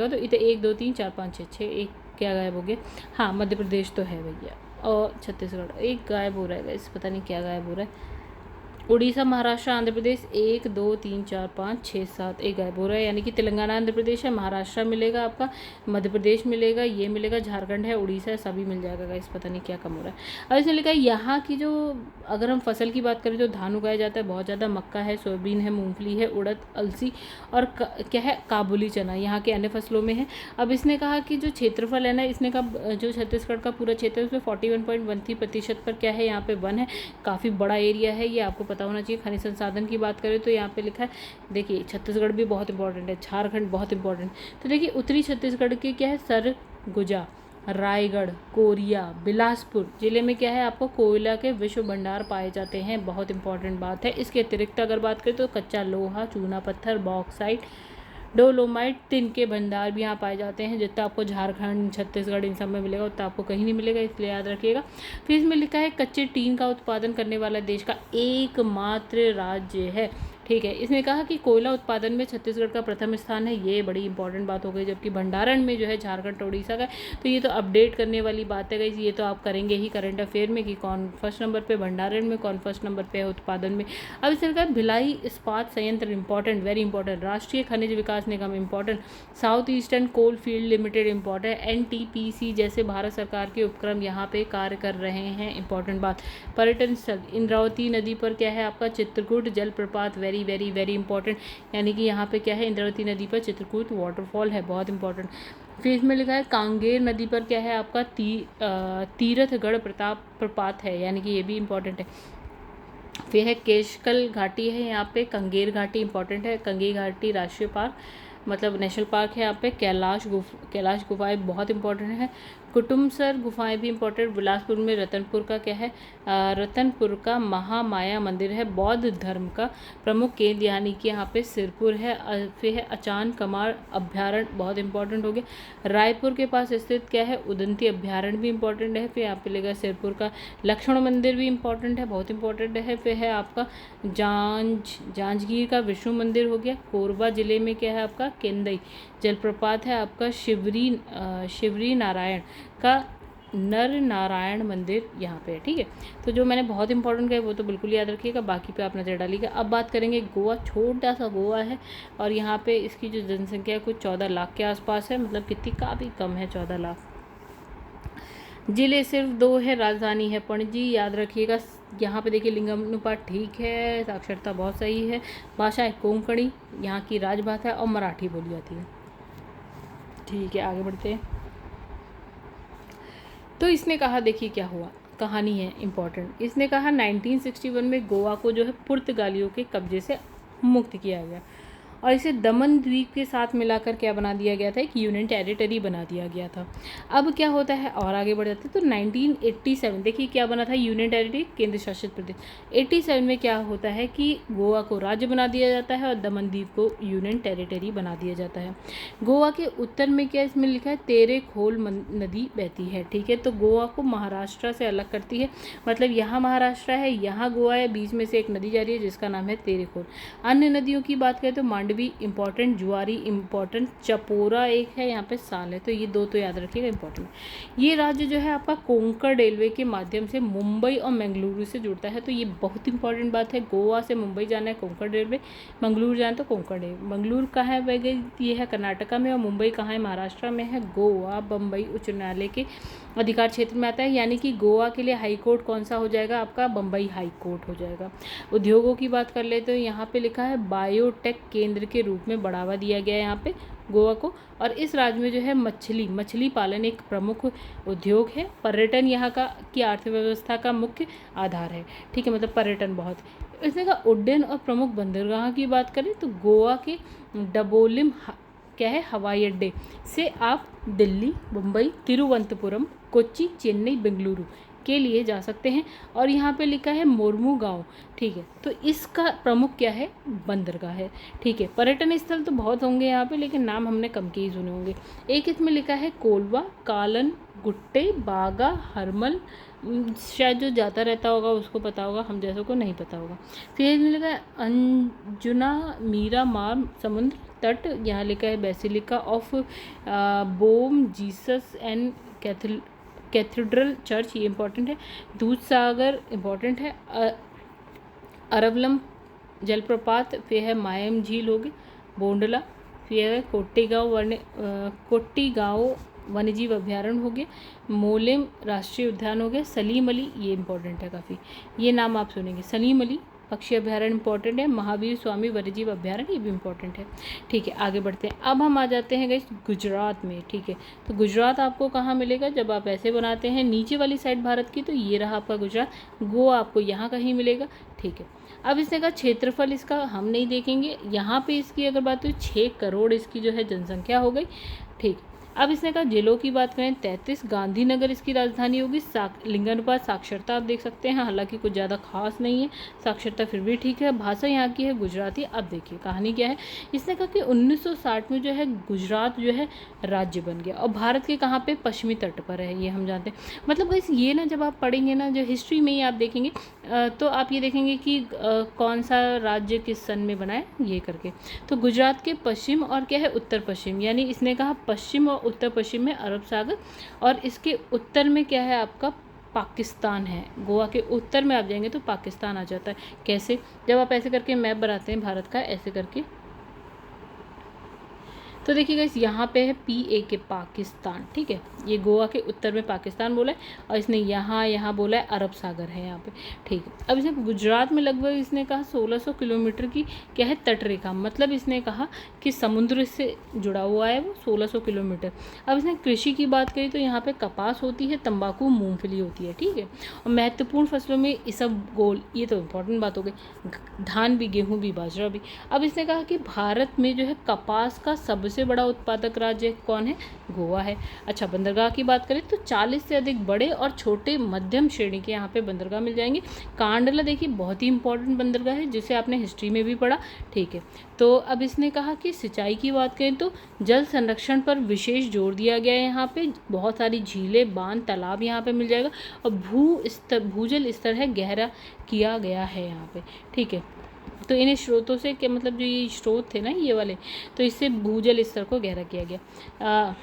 तो इतने 1 2 3 4 5 6 6 एक क्या गायब हो गया? हाँ, मध्य प्रदेश तो है भैया, और छत्तीसगढ़ एक गायब हो रहा है, इस पता नहीं क्या गायब हो रहा है। उड़ीसा, महाराष्ट्र, आंध्र प्रदेश 1 2 3 4 5 6 7 एक गायब हो रहा है, यानी कि तेलंगाना आंध्र प्रदेश है, महाराष्ट्र मिलेगा आपका, मध्य प्रदेश मिलेगा, ये मिलेगा, झारखंड है, उड़ीसा है, सभी मिल जाएगा गाइस। पता नहीं क्या कम हो रहा है। अब इसमें लिखा है यहाँ की जो, अगर हम फसल की बात करें तो धान उगाया जाता है बहुत ज़्यादा, मक्का है, सोयाबीन है, मूंगफली है, उड़द, अलसी और क्या है, काबुली चना यहाँ के अन्य फसलों में है। अब इसने कहा कि जो क्षेत्रफल है ना, इसने कहा जो छत्तीसगढ़ का पूरा क्षेत्र है उसमें 41.13% पर क्या है, यहाँ पे वन है, काफ़ी बड़ा एरिया है, ये आपको पता होना चाहिए। खनिज संसाधन की बात करें तो यहाँ पे लिखा है, देखिए छत्तीसगढ़ भी बहुत इंपॉर्टेंट है, झारखंड बहुत इंपॉर्टेंट। तो देखिए उत्तरी छत्तीसगढ़ के क्या है, सरगुजा, रायगढ़, कोरिया, बिलासपुर जिले में क्या है, आपको कोयला के विश्व भंडार पाए जाते हैं, बहुत इंपॉर्टेंट बात है। इसके अतिरिक्त अगर बात करें तो कच्चा लोहा, चूना पत्थर, बॉक्साइट, डोलोमाइट, तिन के भंडार भी यहाँ पाए जाते हैं। जितना आपको झारखंड, छत्तीसगढ़ इन सब में मिलेगा उतना आपको कहीं नहीं मिलेगा, इसलिए याद रखिएगा। फिर इसमें लिखा है कच्चे टीन का उत्पादन करने वाला देश का एकमात्र राज्य है, ठीक है। इसने कहा कि कोयला उत्पादन में छत्तीसगढ़ का प्रथम स्थान है, ये बड़ी इंपॉर्टेंट बात हो गई। जबकि भंडारण में जो है झारखंड, उड़ीसा का, तो ये तो अपडेट करने वाली बात है गाइस, ये तो आप करेंगे ही करंट अफेयर में कि कौन फर्स्ट नंबर पे भंडारण में, कौन फर्स्ट नंबर पे है उत्पादन में। अब इसने कहा भिलाई इस्पात संयंत्र important, very important, Rashtriya Khanij Vikas Nigam important, south eastern coal field limited important, NTPC जैसे भारत सरकार के उपक्रम यहाँ पे कार्य कर रहे हैं, इंपॉर्टेंट बात। पर्यटन स्थल इंद्रावती नदी पर क्या है आपका, चित्रकूट जलप्रपात, वेरी वेरी वेरी इंपॉर्टेंट, यानी कि यहाँ पे क्या है, इंद्रावती नदी पर चित्रकूट वाटरफॉल है, बहुत इंपॉर्टेंट। फिर इसमें लिखा है कांगेर नदी पर क्या है आपका, तीरथगढ़ प्रताप प्रपात है, यानी कि ये भी इंपॉर्टेंट है। फिर है केशकल घाटी है, यहाँ पे कंगेर घाटी इंपॉर्टेंट है, कंगेर घाटी राष्ट्रीय पार्क मतलब नेशनल पार्क है। यहाँ पे कैलाश गुफाएं बहुत इंपॉर्टेंट है। कुटुमसर गुफाएं भी इंपॉर्टेंट। बिलासपुर में रतनपुर का क्या है, रतनपुर का महामाया मंदिर है, बौद्ध धर्म का प्रमुख केंद्र, यानी कि यहाँ पे सिरपुर है। फिर है अचान कमार अभ्यारण्य, बहुत इंपॉर्टेंट हो गया। रायपुर के पास स्थित क्या है, उदंती अभ्यारण्य भी इंपॉर्टेंट है। फिर यहाँ पे लेगा सिरपुर का लक्ष्मण मंदिर भी इंपॉर्टेंट है, बहुत इंपॉर्टेंट है। फिर है आपका जांजगीर का विष्णु मंदिर हो गया। कोरबा जिले में क्या है आपका, केंदई जलप्रपात है आपका। शिवरी नारायण का नर नारायण मंदिर यहाँ पे है, ठीक है। तो जो मैंने बहुत इंपॉर्टेंट कहा वो तो बिल्कुल याद रखिएगा, बाकी पे आप नजर डालिएगा। अब बात करेंगे गोवा, छोटा सा गोवा है और यहाँ पे इसकी जो जनसंख्या है कुछ 14 लाख के आसपास है, मतलब कितनी काफ़ी कम है, 14 लाख। जिले सिर्फ 2 है, राजधानी है पणजी, याद रखिएगा। यहाँ पे देखिए लिंगम अनुपात ठीक है, साक्षरता बहुत सही है। भाषा है कोंकणी, यहाँ की राजभाषा है, और मराठी बोली जाती है, ठीक है। आगे बढ़ते हैं। तो इसने कहा, देखिए क्या हुआ, कहानी है इंपॉर्टेंट। इसने कहा 1961 में गोवा को जो है पुर्तगालियों के कब्जे से मुक्त किया गया और इसे दमन द्वीप के साथ मिलाकर क्या बना दिया गया था, एक यूनियन टेरिटरी बना दिया गया था। अब क्या होता है, और आगे बढ़ जाते हैं तो 1987 देखिए क्या बना था, यूनियन टेरिटरी, केंद्र शासित प्रदेश। 87 में क्या होता है कि गोवा को राज्य बना दिया जाता है और दमन द्वीप को यूनियन टेरिटरी बना दिया जाता है। गोवा के उत्तर में क्या इसमें लिखा है, तेरेखोल नदी बहती है, ठीक है। तो गोवा को महाराष्ट्र से अलग करती है, मतलब यहाँ महाराष्ट्र है, यहाँ गोवा है, बीच में से एक नदी जा रही है जिसका नाम है तेरेखोल। अन्य नदियों की बात करें तो मांडवी इंपॉर्टेंट, जुआरी इंपॉर्टेंट, चपोरा एक है, यहाँ पे साल है, तो ये 2 तो याद रखिएगा इंपॉर्टेंट। ये राज्य जो है आपका कोंकण रेलवे के माध्यम से मुंबई और मंगलुरु से जुड़ता है, तो ये बहुत इंपॉर्टेंट बात है। गोवा से मुंबई जाना है कोंकण रेलवे, मंगलुरु जाना तो कोंकण रेलवे। मंगलुरु कहाँ है वह, ये है कर्नाटका में, और मुंबई कहाँ है, महाराष्ट्र में है। गोवा बम्बई उच्च न्यायालय के अधिकार क्षेत्र में आता है, यानी कि गोवा के लिए हाई कोर्ट कौन सा हो जाएगा आपका, बम्बई हाई कोर्ट हो जाएगा। उद्योगों की बात कर ले तो यहाँ पे लिखा है बायोटेक केंद्र के रूप में बढ़ावा दिया गया है यहाँ पे गोवा को। और इस राज्य में जो है मछली पालन एक प्रमुख उद्योग है। पर्यटन यहाँ का की अर्थव्यवस्था का मुख्य आधार है, ठीक है, मतलब पर्यटन बहुत। इसमें का उड्डयन और प्रमुख बंदरगाह की बात करें तो गोवा के डबोलिम क्या है, हवाई अड्डे से आप दिल्ली, मुंबई, तिरुवनंतपुरम, कोच्चि, चेन्नई, बेंगलुरु के लिए जा सकते हैं। और यहाँ पे लिखा है मोरमू गांव, ठीक है, तो इसका प्रमुख क्या है, बंदरगाह है, ठीक है। पर्यटन स्थल तो बहुत होंगे यहाँ पे, लेकिन नाम हमने कम के ही सुने होंगे। एक इसमें लिखा है कोलवा, कालन, गुट्टे, बागा, हरमल, शायद जो जाता रहता होगा उसको पता होगा, हम जैसों को नहीं पता होगा। फिर इसमें लिखा है अंजुना मीरा मार समुद्र तट, यहाँ लिखा है basilica of Bom Jesus and cathedral church, ये इंपॉर्टेंट है। दूध सागर इंपॉर्टेंट है। अरवलम जलप्रपात, फिर है मायम झील हो गई, बोंडला, फिर है कोट्टीगांव वन्यजीव अभ्यारण्य हो गया, मोलेम राष्ट्रीय उद्यान हो गया, सलीम अली, ये इंपॉर्टेंट है काफ़ी, ये नाम आप सुनेंगे, सलीम अली पक्षी अभ्यारण्य इंपॉर्टेंट है, महावीर स्वामी वन्यजीव अभ्यारण्य, ये भी इंपॉर्टेंट है। ठीक है, आगे बढ़ते हैं। अब हम आ जाते हैं गाइस गुजरात में। ठीक है, तो गुजरात आपको कहाँ मिलेगा, जब आप ऐसे बनाते हैं नीचे वाली साइड भारत की, तो ये रहा आपका गुजरात। गोवा आपको यहाँ कहीं मिलेगा। ठीक है, अब इसने कहा क्षेत्रफल इसका हम नहीं देखेंगे, यहाँ पे इसकी अगर बात हो 6 करोड़ इसकी जो है जनसंख्या हो गई। ठीक, अब इसने कहा जिलों की बात करें 33, गांधीनगर इसकी राजधानी होगी। लिंगानुपात साक्षरता आप देख सकते हैं, हालांकि कुछ ज़्यादा खास नहीं है, साक्षरता फिर भी ठीक है। भाषा यहाँ की है गुजराती। अब देखिए कहानी क्या है, इसने कहा कि 1960 में जो है गुजरात जो है राज्य बन गया, और भारत के कहाँ पे, पश्चिमी तट पर है, ये हम जानते हैं। मतलब गाइस ये ना जब आप पढ़ेंगे ना, जो हिस्ट्री में ही आप देखेंगे तो आप ये देखेंगे कि कौन सा राज्य किस सन में बना है, ये करके। तो गुजरात के पश्चिम और क्या है, उत्तर पश्चिम, यानी इसने कहा पश्चिम और उत्तर पश्चिम में अरब सागर, और इसके उत्तर में क्या है आपका, पाकिस्तान है। गोवा के उत्तर में आप जाएंगे तो पाकिस्तान आ जाता है। कैसे, जब आप ऐसे करके मैप बनाते हैं भारत का, ऐसे करके, तो देखिएगा इस यहाँ पे है PAK पाकिस्तान। ठीक है, ये गोवा के उत्तर में पाकिस्तान बोला है, और इसने यहाँ बोला है अरब सागर है यहाँ पे। ठीक है, अब इसने गुजरात में लगभग इसने कहा 1600 किलोमीटर की क्या है तट रेखा, मतलब इसने कहा कि समुद्र से जुड़ा हुआ है वो 1600 किलोमीटर। अब इसने कृषि की बात करी तो यहाँ पे कपास होती है, तंबाकू, मूंगफली होती है। ठीक है, और महत्वपूर्ण फसलों में इसबगोल, ये तो इंपॉर्टेंट बात हो गई, धान भी, गेहूँ भी, बाजरा भी। अब इसने कहा कि भारत में जो है कपास का सबसे बड़ा उत्पादक राज्य कौन है, गोवा है। अच्छा, बंदरगाह की बात करें तो 40 से अधिक बड़े और छोटे मध्यम श्रेणी के यहाँ पे बंदरगाह मिल जाएंगे। कांडला देखिए बहुत ही इंपॉर्टेंट बंदरगाह है, जिसे आपने हिस्ट्री में भी पढ़ा। ठीक है, तो अब इसने कहा कि सिंचाई की बात करें तो जल संरक्षण पर विशेष जोर दिया गया है। यहाँ पे बहुत सारी झीलें, बांध, तालाब यहाँ पे मिल जाएगा, और भूजल स्तर है गहरा किया गया है यहाँ पे। ठीक है, तो इन स्रोतों से क्या मतलब, जो ये स्रोत थे ना ये वाले, तो इससे भूजल स्तर को गहरा किया गया।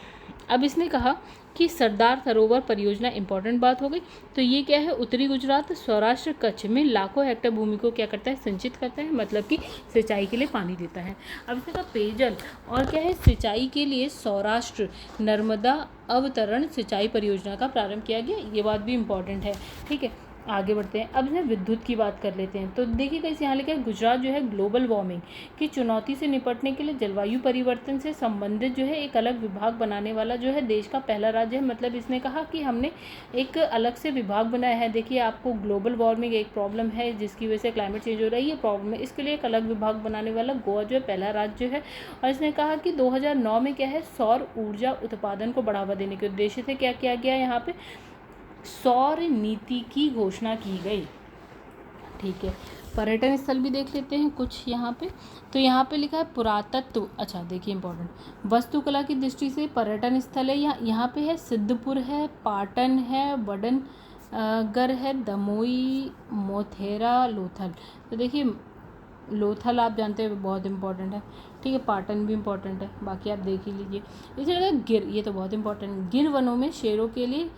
अब इसने कहा कि सरदार सरोवर परियोजना इंपॉर्टेंट बात हो गई। तो ये क्या है, उत्तरी गुजरात, सौराष्ट्र, कच्छ में लाखों हेक्टेयर भूमि को क्या करता है, सिंचित करता है, मतलब कि सिंचाई के लिए पानी देता है। अब इसने कहा पेयजल और क्या है, सिंचाई के लिए सौराष्ट्र नर्मदा अवतरण सिंचाई परियोजना का प्रारंभ किया गया, ये बात भी इंपॉर्टेंट है। ठीक है, आगे बढ़ते हैं। अब इसमें विद्युत की बात कर लेते हैं। तो देखिए कैसे यहाँ लिखा है, गुजरात जो है ग्लोबल वार्मिंग की चुनौती से निपटने के लिए जलवायु परिवर्तन से संबंधित जो है एक अलग विभाग बनाने वाला जो है देश का पहला राज्य है। मतलब इसने कहा कि हमने एक अलग से विभाग बनाया है। देखिए आपको ग्लोबल वार्मिंग एक प्रॉब्लम है जिसकी वजह से क्लाइमेट चेंज हो रहा है, ये प्रॉब्लम है, इसके लिए एक अलग विभाग बनाने वाला गोवा जो है पहला राज्य है। और इसने कहा कि 2009 में क्या है, सौर ऊर्जा उत्पादन को बढ़ावा देने के उद्देश्य से क्या किया गया, यहाँ पे सौर नीति की घोषणा की गई। ठीक है, पर्यटन स्थल भी देख लेते हैं कुछ यहाँ पे। तो यहाँ पे लिखा है पुरातत्व। अच्छा देखिए इंपॉर्टेंट, वास्तुकला की दृष्टि से पर्यटन स्थल है, यहाँ पे है सिद्धपुर है, पाटन है, वडनगर है, दमोई, मोथेरा, लोथल। तो देखिए लोथल आप जानते हैं बहुत इंपॉर्टेंट है। ठीक है, पाटन भी इंपॉर्टेंट है, बाकी आप देख ही लीजिए। इसे लगा गिर, ये तो बहुत इंपॉर्टेंट, गिर वनों में शेरों के लिए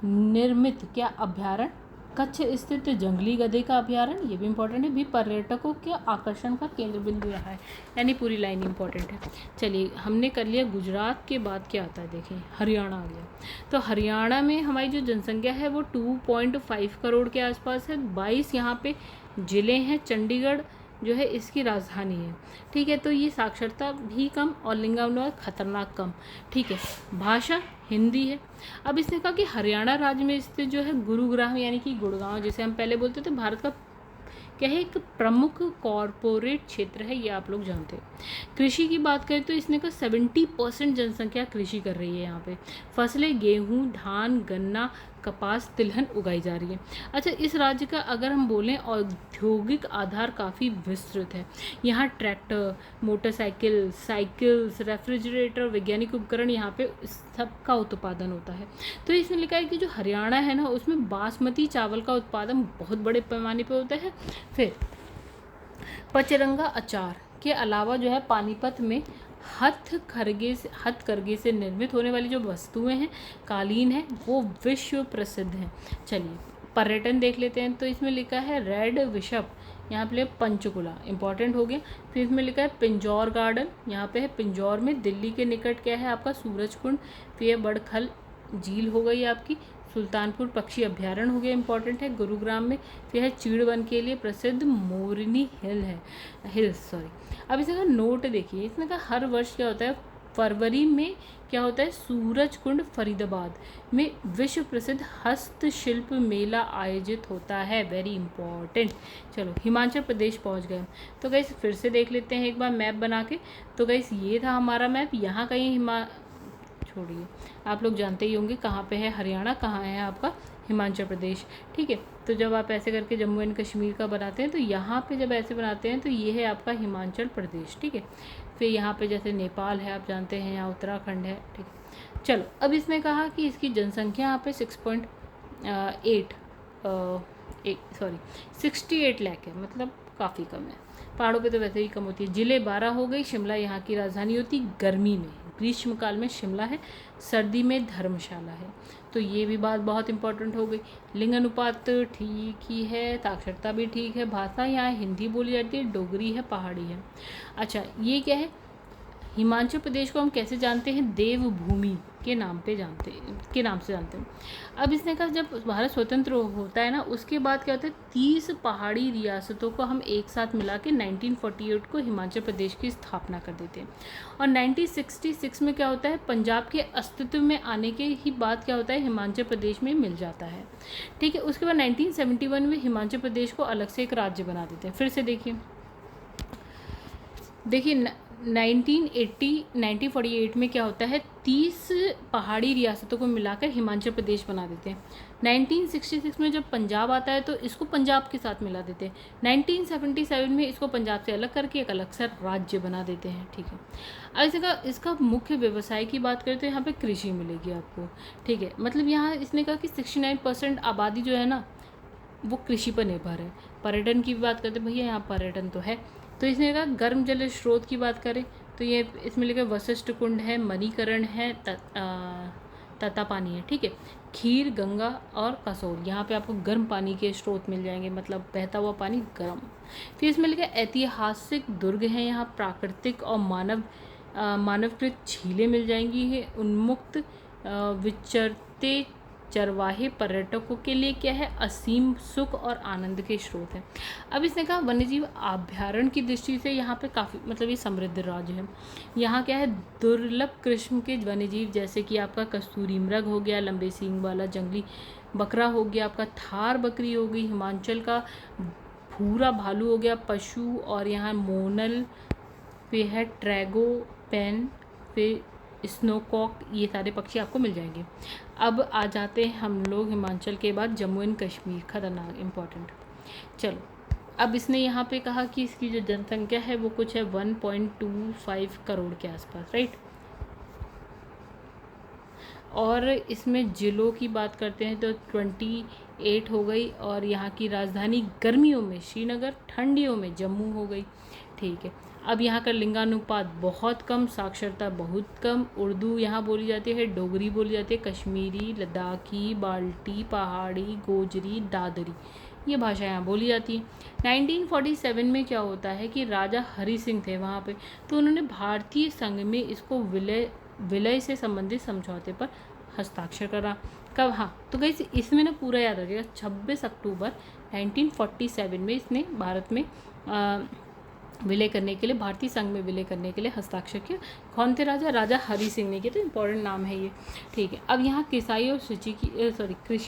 निर्मित क्या अभ्यारण्य, कच्छ स्थित जंगली गधे का अभ्यारण्य, ये भी इंपॉर्टेंट है, भी पर्यटकों के आकर्षण का केंद्र बिंदु रहा है, यानी पूरी लाइन इंपॉर्टेंट है। चलिए हमने कर लिया गुजरात, के बाद क्या आता है देखिए, हरियाणा आ गया। तो हरियाणा में हमारी जो जनसंख्या है वो 2.5 करोड़ के आसपास है। 22 यहाँ पे ज़िले हैं, चंडीगढ़ जो है इसकी राजधानी है। ठीक है, तो ये साक्षरता भी कम और लिंगानुपात खतरनाक कम। ठीक है, भाषा हिंदी है। अब इसने कहा कि हरियाणा राज्य में स्थित जो है गुरुग्राम यानी कि गुड़गांव, जैसे हम पहले बोलते थे, भारत का क्या है, एक प्रमुख कॉरपोरेट क्षेत्र है, ये आप लोग जानते हो। कृषि की बात करें तो इसने कहा 70% जनसंख्या कृषि कर रही है। यहाँ पे फसलें गेहूँ, धान, गन्ना, कपास, तिलहन उगाई जा रही है। अच्छा, इस राज्य का अगर हम बोलें औद्योगिक आधार काफ़ी विस्तृत है। यहाँ ट्रैक्टर, मोटरसाइकिल, साइकिल्स, रेफ्रिजरेटर, वैज्ञानिक उपकरण, यहाँ पे सबका उत्पादन होता है। तो इसमें लिखा है कि जो हरियाणा है ना, उसमें बासमती चावल का उत्पादन बहुत बड़े पैमाने पर होता है। फिर पचरंगा अचार के अलावा जो है पानीपत में हथकरघे से निर्मित होने वाली जो वस्तुएं हैं, कालीन है, वो विश्व प्रसिद्ध हैं। चलिए पर्यटन देख लेते हैं, तो इसमें लिखा है रेड बिशप, यहाँ पे पंचकुला, इंपॉर्टेंट हो गया। फिर इसमें लिखा है पिंजौर गार्डन, यहाँ पे है पिंजौर में, दिल्ली के निकट क्या है आपका सूरज कुंड, फिर ये बड़खल झील हो गई आपकी, सुल्तानपुर पक्षी अभ्यारण्य हो गया, इंपॉर्टेंट है गुरुग्राम में। फिर है चीड़वन के लिए प्रसिद्ध मोरनी हिल्स सॉरी। अब इसका नोट देखिए, इसमें का हर वर्ष क्या होता है, फरवरी में क्या होता है, सूरज कुंड फरीदाबाद में विश्व प्रसिद्ध हस्तशिल्प मेला आयोजित होता है, वेरी इंपॉर्टेंट। चलो हिमाचल प्रदेश पहुंच गए, तो गाइस फिर से देख लेते हैं एक बार मैप बना के। तो गाइस ये था हमारा मैप, यहाँ कहीं छोड़िए, आप लोग जानते ही होंगे कहाँ पे है हरियाणा, कहाँ है आपका हिमाचल प्रदेश, ठीक है। तो जब आप ऐसे करके जम्मू एंड कश्मीर का बनाते हैं, तो यहाँ पे जब ऐसे बनाते हैं तो ये है आपका हिमाचल प्रदेश, ठीक है। फिर यहाँ पे जैसे नेपाल है, आप जानते हैं, यहाँ उत्तराखंड है, ठीक है। चलो अब इसमें कहा कि इसकी जनसंख्या यहाँ पे 68 लाख है, मतलब काफ़ी कम है। पहाड़ों पे तो वैसे ही कम होती है। जिले 12 हो गई, शिमला यहाँ की राजधानी होती, गर्मी में ग्रीष्मकाल में शिमला है, सर्दी में धर्मशाला है, तो ये भी बात बहुत इंपॉर्टेंट हो गई। लिंग अनुपात ठीक ही है, साक्षरता भी ठीक है, भाषा यहाँ हिंदी बोली जाती है, डोगरी है, पहाड़ी है। अच्छा ये क्या है, हिमाचल प्रदेश को हम कैसे जानते हैं, देवभूमि के नाम से जानते हैं। अब इसने कहा जब भारत स्वतंत्र होता है ना, उसके बाद क्या होता है, 30 पहाड़ी रियासतों को हम एक साथ मिला के 1948 को हिमाचल प्रदेश की स्थापना कर देते हैं। और 1966 में क्या होता है, पंजाब के अस्तित्व में आने के ही बाद क्या होता है, हिमाचल प्रदेश में मिल जाता है, ठीक है। उसके बाद 1971 में हिमाचल प्रदेश को अलग से एक राज्य बना देते हैं। फिर से देखिए 1948 में क्या होता है, 30 पहाड़ी रियासतों को मिलाकर हिमाचल प्रदेश बना देते हैं। 1966 में जब पंजाब आता है तो इसको पंजाब के साथ मिला देते हैं। 1977 में इसको पंजाब से अलग करके एक अलग सा राज्य बना देते हैं, ठीक है। अब इसका मुख्य व्यवसाय की बात करें तो यहाँ पे कृषि मिलेगी आपको, ठीक है। मतलब यहाँ इसने कहा कि 69% आबादी जो है ना वो कृषि पर निर्भर है। पर्यटन की भी बात करते हैं, भैया यहाँ पर्यटन तो है। तो इसने कहा गर्म जल स्रोत की बात करें तो ये इसमें लिखा वशिष्ठ कुंड है, मणिकरण है, तत्तापानी है, ठीक है। खीर, गंगा और कसोल, यहाँ पे आपको गर्म पानी के स्रोत मिल जाएंगे, मतलब बहता हुआ पानी गर्म। फिर इसमें लिखा ऐतिहासिक दुर्ग हैं, यहाँ प्राकृतिक और मानवकृत झीलें मिल जाएंगी, है उन्मुक्त विचरते चरवाहे पर्यटकों के लिए क्या है, असीम सुख और आनंद के स्रोत है। अब इसने कहा वन्यजीव अभ्यारण्य की दृष्टि से यहाँ पे काफ़ी मतलब ये समृद्ध राज्य है। यहाँ क्या है, दुर्लभ किस्म के वन्यजीव जैसे कि आपका कस्तूरी मृग हो गया, लंबे सींग वाला जंगली बकरा हो गया, आपका थार बकरी हो गई, हिमाचल का भूरा भालू हो गया, पशु, और यहाँ मोनल, फिर है ट्रैगोपैन, फिर स्नोकॉक, ये सारे पक्षी आपको मिल जाएंगे। अब आ जाते हैं हम लोग हिमाचल के बाद जम्मू एंड कश्मीर, खतरनाक इंपॉर्टेंट। चलो अब इसने यहाँ पे कहा कि इसकी जो जनसंख्या है वो कुछ है 1.25 करोड़ के आसपास, राइट। और इसमें ज़िलों की बात करते हैं तो 28 हो गई, और यहाँ की राजधानी गर्मियों में श्रीनगर, ठंडियों में जम्मू हो गई, ठीक है। अब यहाँ का लिंगानुपात बहुत कम, साक्षरता बहुत कम, उर्दू यहाँ बोली जाती है, डोगरी बोली जाती है, कश्मीरी, लद्दाखी, बाल्टी, पहाड़ी, गोजरी, दादरी, ये भाषा यहाँ बोली जाती है। 1947 में क्या होता है कि राजा हरि सिंह थे वहाँ पे, तो उन्होंने भारतीय संघ में इसको विलय से संबंधित समझौते पर हस्ताक्षर करा। कब, हाँ तो गाइस इसमें ना पूरा याद रखिएगा, 26 अक्टूबर 1947 में इसने भारत में विलय करने के लिए, भारतीय संघ में विलय करने के लिए हस्ताक्षर किया। कौन थे राजा, राजा हरि सिंह ने किया, तो इंपॉर्टेंट नाम है ये, ठीक है। अब यहाँ कृषि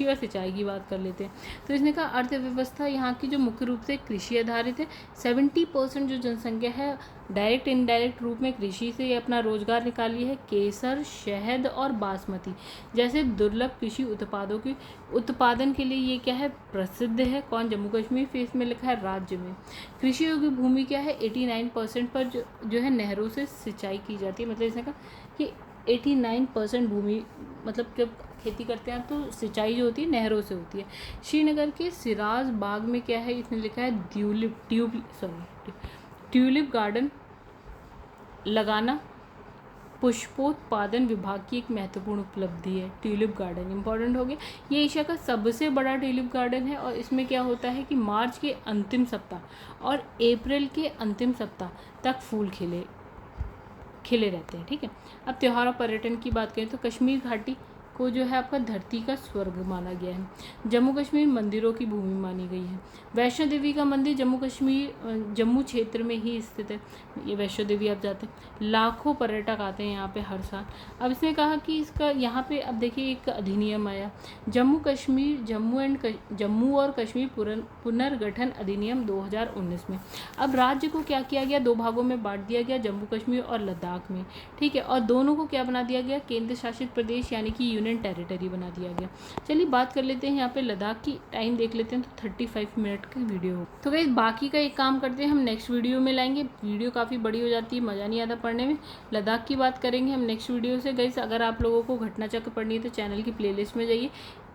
और सिंचाई की बात कर लेते हैं। तो इसने कहा अर्थव्यवस्था यहाँ की जो मुख्य रूप से कृषि आधारित है। 70% जो जनसंख्या है डायरेक्ट इनडायरेक्ट रूप में कृषि से अपना रोजगार निकाली है। केसर, शहद और बासमती जैसे दुर्लभ कृषि उत्पादों के उत्पादन के लिए ये क्या है, प्रसिद्ध है। कौन, जम्मू कश्मीर। फिर इसमें लिखा है राज्य में कृषि योग्य भूमि क्या है, 89% पर जो है नहरों से सिंचाई की जाती है। मतलब इसने कहा कि 89% भूमि, मतलब जब खेती करते हैं तो सिंचाई जो होती है नहरों से होती है। श्रीनगर के सिराज बाग में क्या है, इसने लिखा है ट्यूलिप गार्डन लगाना पुष्पोत्पादन विभाग की एक महत्वपूर्ण उपलब्धि है। ट्यूलिप गार्डन इंपॉर्टेंट हो गया। ये एशिया का सबसे बड़ा ट्यूलिप गार्डन है और इसमें क्या होता है कि मार्च के अंतिम सप्ताह और अप्रैल के अंतिम सप्ताह तक फूल खिले रहते हैं। ठीक है, अब त्यौहार और पर्यटन की बात करें तो कश्मीर घाटी को जो है आपका धरती का स्वर्ग माना गया है। जम्मू कश्मीर मंदिरों की भूमि मानी गई है। वैष्णो देवी का मंदिर जम्मू क्षेत्र में ही स्थित है। ये वैष्णो देवी आप जाते हैं, लाखों पर्यटक आते हैं यहाँ पे हर साल। अब इसने कहा कि इसका यहाँ पे अब देखिए एक अधिनियम आया, जम्मू और कश्मीर पुनर्गठन अधिनियम 2019 में। अब राज्य को क्या किया गया, 2 भागों में बांट दिया गया, जम्मू कश्मीर और लद्दाख में। ठीक है, और दोनों को क्या बना दिया गया, केंद्र शासित प्रदेश यानी कि यूनियन टेरिटरी बना दिया गया। चलिए बात कर लेते हैं यहाँ पे लद्दाख की। टाइम देख लेते हैं तो 35 मिनट की वीडियो हो। तो गाइस बाकी का एक काम करते हैं, हम नेक्स्ट वीडियो में लाएंगे। वीडियो काफ़ी बड़ी हो जाती है, मज़ा नहीं आता पढ़ने में। लद्दाख की बात करेंगे हम नेक्स्ट वीडियो से। गाइस अगर आप लोगों को घटना चक्र पढ़नी है तो चैनल की प्लेलिस्ट में जाइए।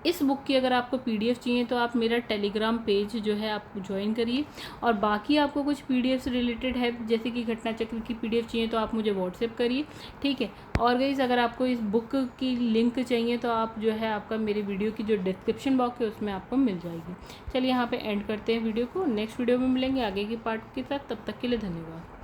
इस बुक की अगर आपको PDF चाहिए तो आप मेरा टेलीग्राम पेज जो है आप ज्वाइन करिए, और बाकी आपको कुछ PDF से रिलेटेड है जैसे कि घटना चक्र की PDF चाहिए तो आप मुझे व्हाट्सएप करिए। ठीक है, और गाइस अगर आपको इस बुक की लिंक चाहिए तो आप जो है आपका मेरे वीडियो की जो डिस्क्रिप्शन बॉक्स है उसमें आपको मिल जाएगी। चलिए यहाँ पे एंड करते हैं वीडियो को, नेक्स्ट वीडियो में मिलेंगे आगे की पार्ट के साथ। तब तक के लिए धन्यवाद।